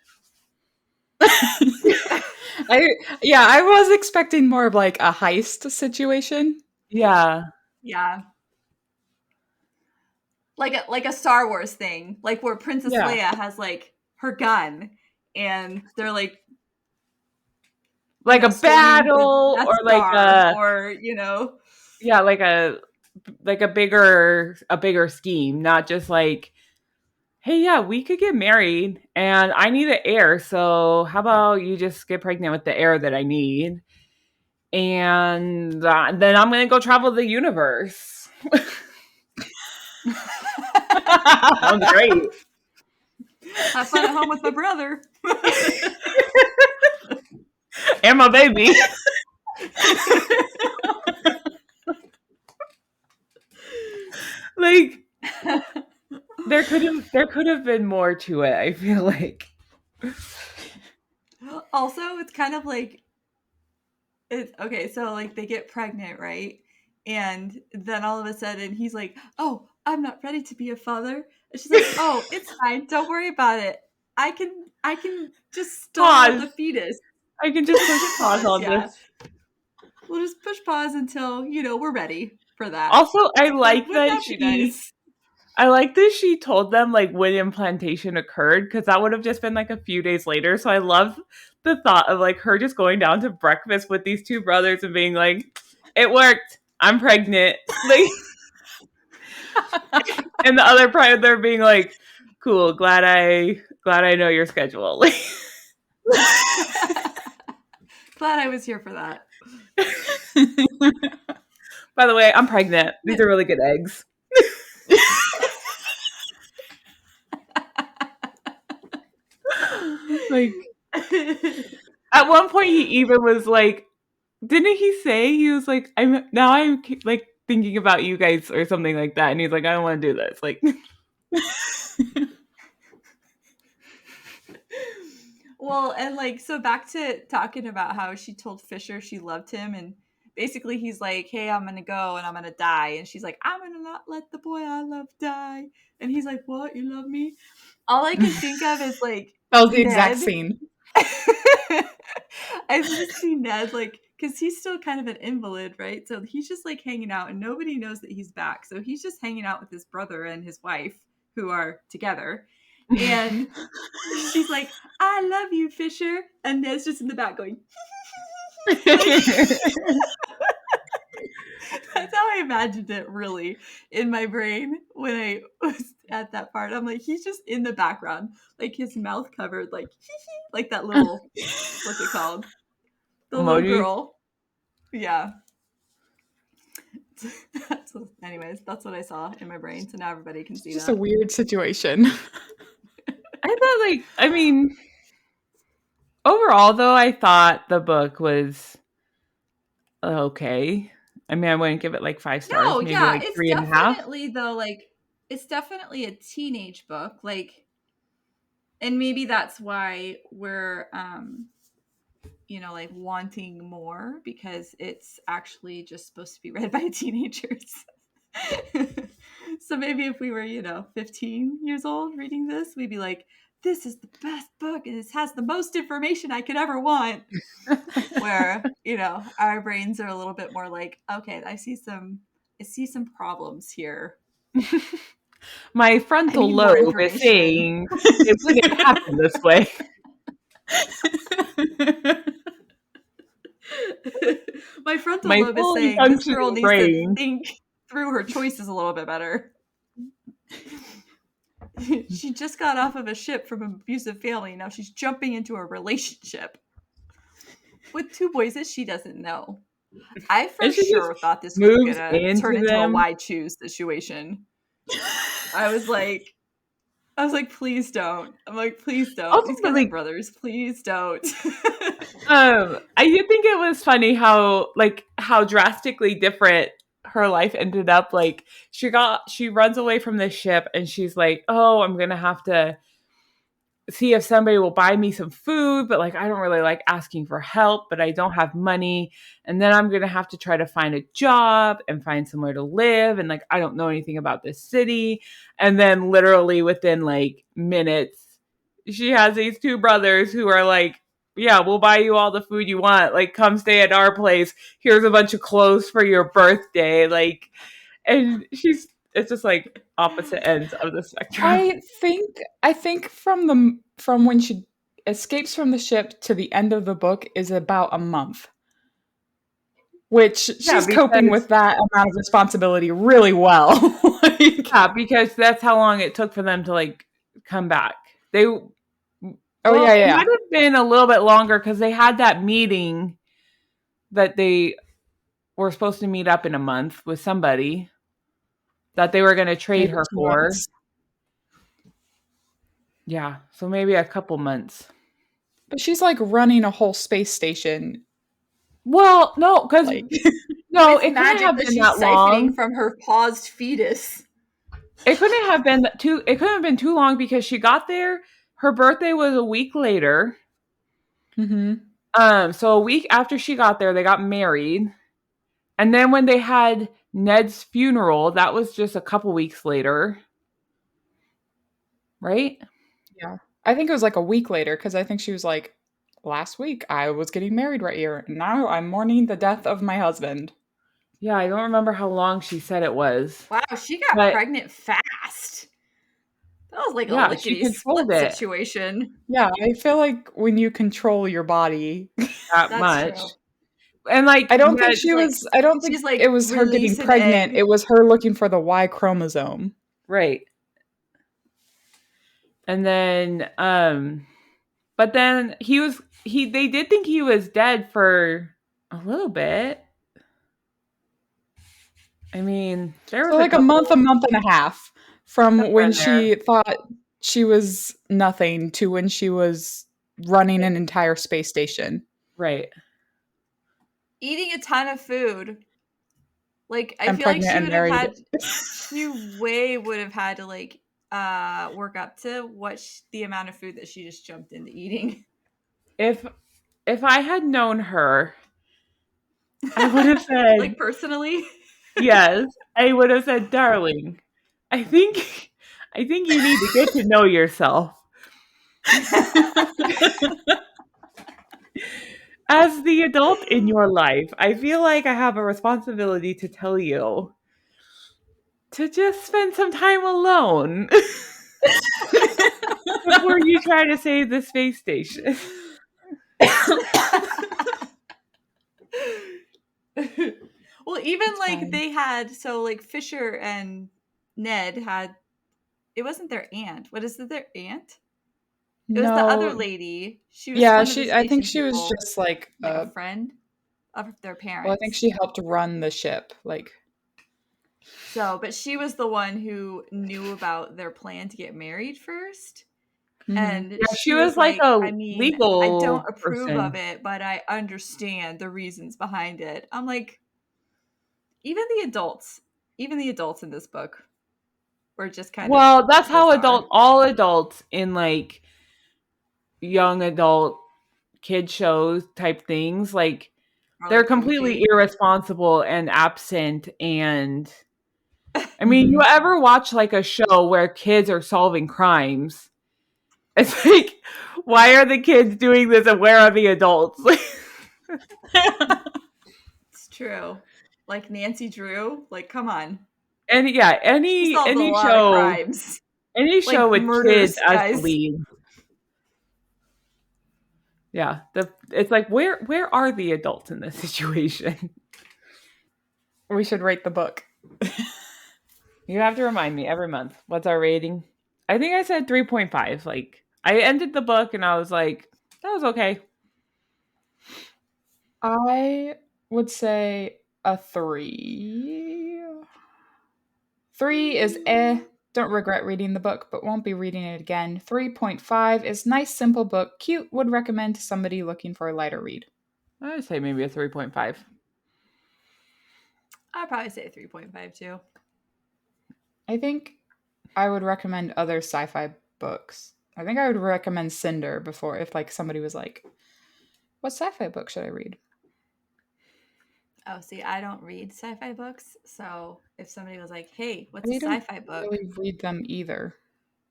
I was expecting more of like a heist situation. Yeah. Like a Star Wars thing, like where Princess Leia has like her gun, and they're like a battle, or like a bigger scheme, not just like, hey, yeah, we could get married and I need an heir, so how about you just get pregnant with the heir that I need, and then I'm gonna go travel the universe. Sounds great. Have fun at home with my brother and my baby. Like, there could have been more to it, I feel like. Also, it's kind of like, it's okay, so like they get pregnant, right? And then all of a sudden he's like, oh, I'm not ready to be a father. And she's like, oh, it's fine, don't worry about it. I can just stall the fetus. I can just push pause on this. We'll just push pause until, we're ready for that. Also, I like that she told them like when implantation occurred, because that would have just been like a few days later. So I love the thought of like her just going down to breakfast with these two brothers and being like, it worked, I'm pregnant. Like, and the other brother being like, cool, glad I know your schedule. Glad I was here for that. By the way, I'm pregnant. These are really good eggs. Like, at one point he even was like, didn't he say, he was like, I'm like thinking about you guys or something like that, and he's like, I don't want to do this, like. Well, and like, so back to talking about how she told Fisher she loved him, and basically he's like, hey, I'm gonna go and I'm gonna die, and she's like, I'm gonna not let the boy I love die, and he's like, what, you love me? All I can think of is like, that was the exact scene. I just see Ned, like, because he's still kind of an invalid, right? So he's just like hanging out, and nobody knows that he's back, so he's just hanging out with his brother and his wife, who are together. And she's like, I love you, Fisher. And Ned's just in the back going, I That's how I imagined it, really, in my brain when I was at that part. I'm like, he's just in the background, like his mouth covered, like like that little, what's it called? The little Emoji. girl. Yeah. Anyways, that's what I saw in my brain. So now everybody can see It's just that. a weird situation. I thought, like, I mean, overall, though, I thought the book was okay. I mean, I wouldn't give it like 5 stars, No, maybe yeah, like it's 3.5. definitely though, like it's definitely a teenage book, like, and maybe that's why we're like wanting more, because it's actually just supposed to be read by teenagers. So maybe if we were 15 years old reading this, we'd be like, this is the best book and it has the most information I could ever want. Where our brains are a little bit more like, okay, I see some problems here. My I frontal need more lobe is information. saying it wouldn't happen this way. My frontal My lobe is fully saying this girl functioning needs brain. to think through her choices a little bit better. She just got off of a ship from an abusive family. Now she's jumping into a relationship with 2 boys that she doesn't know. I for And she sure just thought this was moves gonna turn into into a them. why choose situation. I was like, please don't. I'm like, please don't. Also, These but guys are like, brothers. Please don't. I did think it was funny how drastically different her life ended up. Like she runs away from the ship and she's like, oh, I'm gonna have to see if somebody will buy me some food, but like I don't really like asking for help, but I don't have money, and then I'm gonna have to try to find a job and find somewhere to live, and like I don't know anything about this city. And then literally within like minutes she has these 2 brothers who are like, yeah, we'll buy you all the food you want, like come stay at our place, here's a bunch of clothes for your birthday, like. And it's just like opposite ends of the spectrum. I think from when she escapes from the ship to the end of the book is about a month. Which Yeah, she's coping with that amount of responsibility really well. Yeah, because that's how long it took for them to like come back. It yeah. might have been a little bit longer because they had that meeting that they were supposed to meet up in a month with somebody that they were going to trade Maybe her 2 for. months. Yeah, so maybe a couple months. But she's like running a whole space station. Well, no, because Like no, With it couldn't magic have that been she's that long. siphoning from her paused fetus. It couldn't have been too. It couldn't have been too long because she got there. Her birthday was a week later. So a week after she got there, they got married. And then when they had Ned's funeral, that was just a couple weeks later. Right? Yeah. I think it was like a week later because I think she was like, last week I was getting married right here. And now I'm mourning the death of my husband. Yeah, I don't remember how long she said it was. Wow, she got pregnant fast. That was like a she lickety controlled split it situation. Yeah, I feel like when you control your body, that That's much. true. And like I don't think she's like it was her getting release an pregnant. egg. It was her looking for the Y chromosome. Right. And then but then they did think he was dead for a little bit. I mean, there was So like a month and a half from when she thought she was nothing to when she was running an entire space station. Right. Eating a ton of food. Like I And feel like pregnant she and would have married. had would have had to like work up to the amount of food that she just jumped into eating. If I had known her, I would have said like personally. Yes, I would have said, darling, I think you need to get to know yourself. As the adult in your life, I feel like I have a responsibility to tell you to just spend some time alone before you try to save the space station. Well, Well, even It's like fine. they had, so like Fisher and Ned had, it wasn't their aunt. What is it, their aunt? It was the other No, lady. She was yeah, one of the I think station she was people, just like, like a friend of their well, I think parents. she helped run the ship. Like, So, but she was the one who knew about their plan to get married first. mhm. And Yeah, she she was was like like, a I mean, I don't legal approve of person. it, but I understand the reasons behind it. I'm like, even the adults, even the adults in this book were just kind of Well, that's how bizarre. all adults in like young adult kid shows type things, like Or they're like completely goofy. irresponsible and absent. And I mean, you Mhm. ever watch like a show where kids are solving crimes? It's like, why are the kids doing this and where are the adults? It's true. Like Nancy Drew, like come on. And yeah, She solved a lot of crimes. any show Like with kids murders, as the guys. lead. Yeah, it's like where are the adults in this situation? We should rate the book. You have to remind me every month. What's our rating? I think I said 3.5. Like I ended the book and I was like, that was okay. I would say a 3. 3 is don't regret reading the book, but won't be reading it again. 3.5 is nice, simple book, cute, would recommend to somebody looking for a lighter read. I would say maybe a 3.5. I'd probably say 3.5 too. I think I would recommend other sci-fi books. I think I would recommend Cinder before if like somebody was like, what sci-fi book should I read? Oh, see, I don't read sci-fi books, so if somebody was like, "Hey, what's a I don't sci-fi book?" really read them either.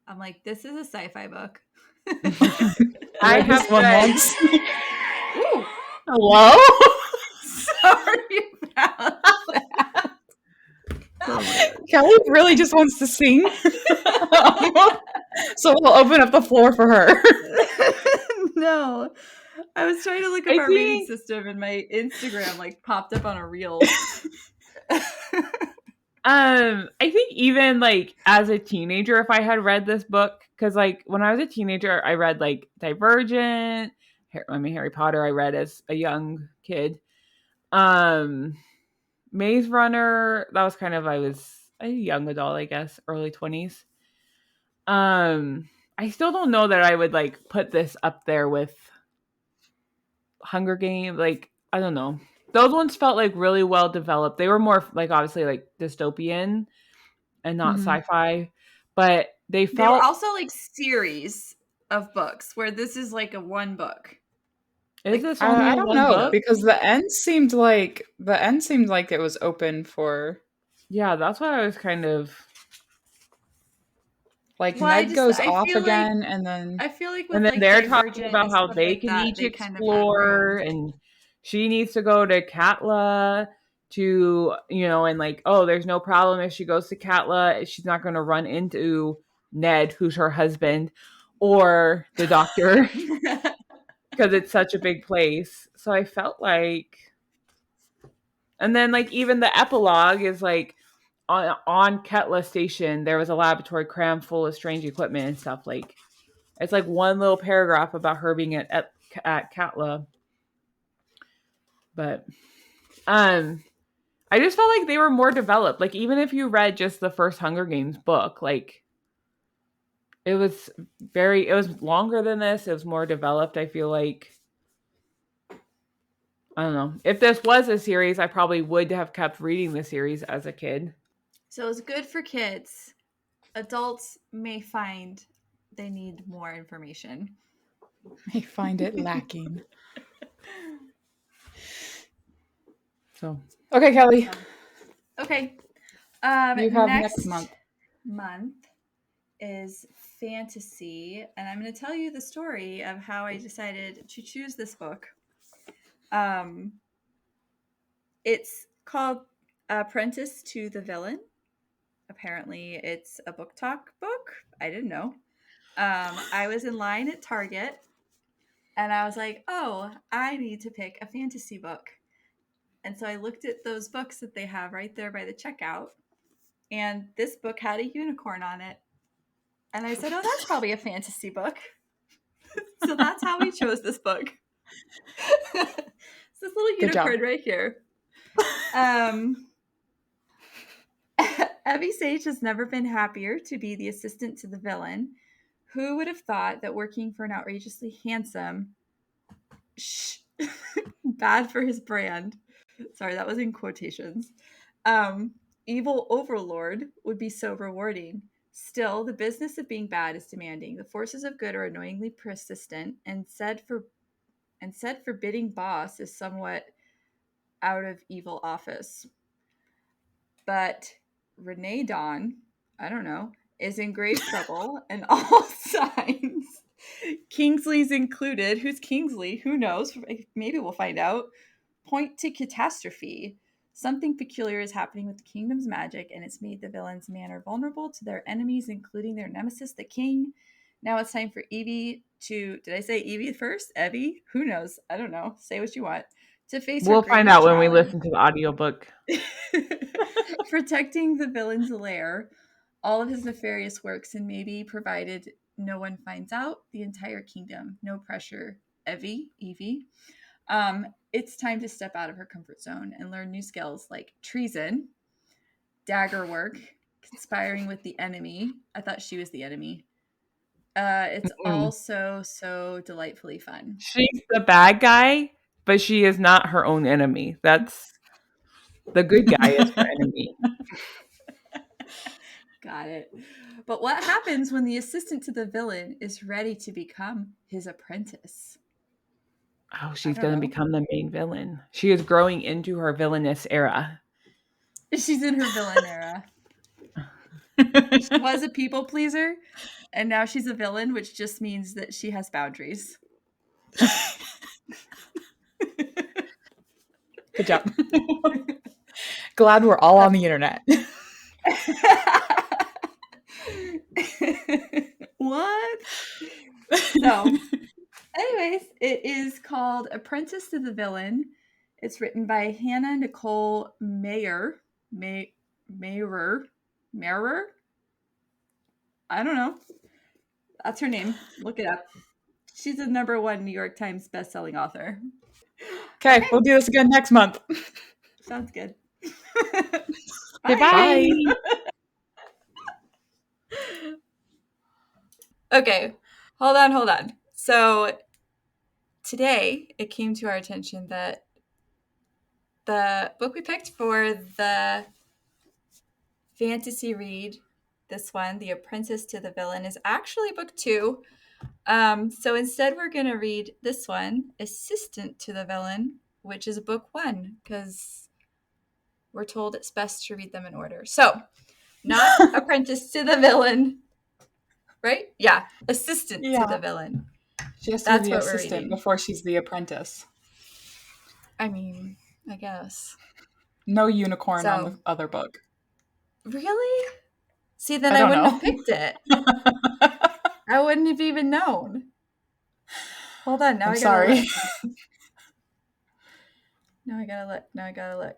I'm like, "This is a sci-fi book." I I read have this one read. once. Ooh, Hello? sorry about that. Kelly really just wants to sing. So we'll open up the floor for her. No, I was trying to look up I our rating think system, and my Instagram like popped up on a reel. I think even like as a teenager, if I had read this book, because like when I was a teenager, I read like Divergent. Harry Potter. I read as a young kid. Um, Maze Runner. That was kind of I was a young adult, I guess, early 20s. I still don't know that I would like put this up there with Hunger Games. Like I don't know. Those ones felt like really well developed. They were more like obviously like dystopian and not Mhm. sci-fi, but they They were felt also like series of books, where this is like a one book. is Like this only I a don't one know book? because the end seemed like it was open for Yeah, that's what I was kind of. like well, Ned goes I off feel like again and then And with then like they're talking Divergent about and how stuff they like can that, each they kind of had explore, room. and she needs to go to Katla to, and like, oh, there's no problem if she goes to Katla. She's not going to run into Ned, who's her husband, or the doctor, because it's such a big place. So I felt like, and then like even the epilogue is like on Ketla Station, there was a laboratory crammed full of strange equipment and stuff. Like it's like one little paragraph about her being at Katla, but I just felt like they were more developed. Like even if you read just the first Hunger Games book, like it was longer than this. It was more developed. I feel like I don't know. If this was a series, I probably would have kept reading the series as a kid. So it's good for kids. Adults may find they need more information. I find it lacking. So Okay, Kelly, Okay. you have next Next month. month is fantasy, and I'm going to tell you the story of how I decided to choose this book. Um, it's called Apprentice to the Villain. Apparently, it's a book talk book. I didn't know. I was in line at Target, and I was like, "Oh, I need to pick a fantasy book." And so I looked at those books that they have right there by the checkout, and this book had a unicorn on it. And I said, oh, that's probably a fantasy book. So that's how we chose this book. It's this little unicorn right here. Evie Sage has never been happier to be the assistant to the villain. Who would have thought that working for an outrageously handsome, bad for his brand, sorry, that was in quotations, evil overlord would be so rewarding. Still, the business of being bad is demanding. The forces of good are annoyingly persistent, and said forbidding boss is somewhat out of evil office. But Renee Dawn, I don't know, is in grave trouble, and all signs, Kingsley's included. Who's Kingsley? Who knows? Maybe we'll find out. Point to catastrophe. Something peculiar is happening with the kingdom's magic, and it's made the villain's manner vulnerable to their enemies, including their nemesis, the king. Now it's time for Evie to... Did I say Evie first? Evie? Who knows? I don't know. Say what you want. To face We'll her find greatest out when we challenge. listen to the audiobook. Protecting the villain's lair, all of his nefarious works, and maybe, provided no one finds out, the entire kingdom. No pressure. Evie. It's time to step out of her comfort zone and learn new skills like treason, dagger work, conspiring with the enemy. I thought she was the enemy. It's all so delightfully fun. She's the bad guy, but she is not her own enemy. That's the good guy is her enemy. Got it. But what happens when the assistant to the villain is ready to become his apprentice? Oh, she's going to become the main villain. She is growing into her villainous era. She's in her villain era. She was a people pleaser, and now she's a villain, which just means that she has boundaries. Good job. Glad we're all on the internet. What? So, anyways, it is called Apprentice to the Villain. It's written by Hannah Nicole Mayer. Mayer? I don't know. That's her name. Look it up. She's a #1 New York Times bestselling author. Okay, we'll do this again next month. Sounds good. Bye. Okay, hold on. So today it came to our attention that the book we picked for the fantasy read, this one, The Apprentice to the Villain, is actually book 2. So instead we're going to read this one, Assistant to the Villain, which is book 1, because we're told it's best to read them in order. So, not Apprentice to the Villain, right? Yeah, Assistant to the Villain. She has to be the assistant before she's the apprentice. I mean, I guess. No unicorn on the other book. Really? See, then I wouldn't have picked it. I wouldn't have even known. Hold on, I'm sorry. Now I gotta look.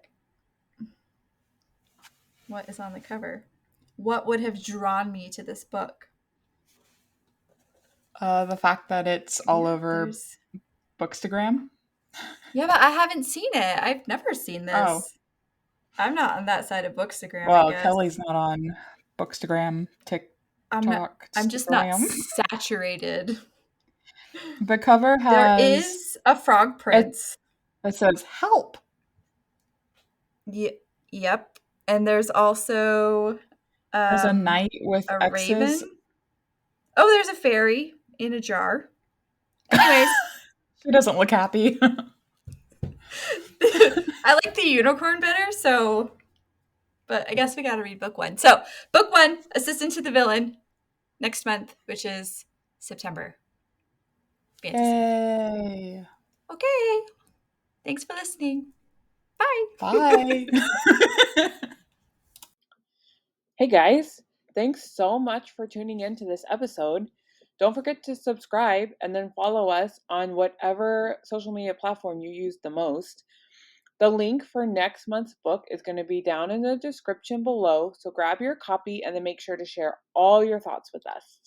What is on the cover? What would have drawn me to this book? The fact that it's all over Bookstagram. Yeah, but I haven't seen it. I've never seen this. Oh. I'm not on that side of Bookstagram. Well, Kelly's not on Bookstagram, TikTok. I'm just not saturated. The cover has... There is a frog prince. It says, help. Yep. And there's also... there's a knight with a X's. Raven. Oh, there's a fairy in a jar. Anyways. She doesn't look happy. I like the unicorn better, so... But I guess we gotta read book 1. So, book 1, Assistant to the Villain, next month, which is September. Fantasy. Yay. Okay. Thanks for listening. Bye. Bye. Hey guys, thanks so much for tuning in to this episode. Don't forget to subscribe and then follow us on whatever social media platform you use the most. The link for next month's book is going to be down in the description below, so grab your copy and then make sure to share all your thoughts with us.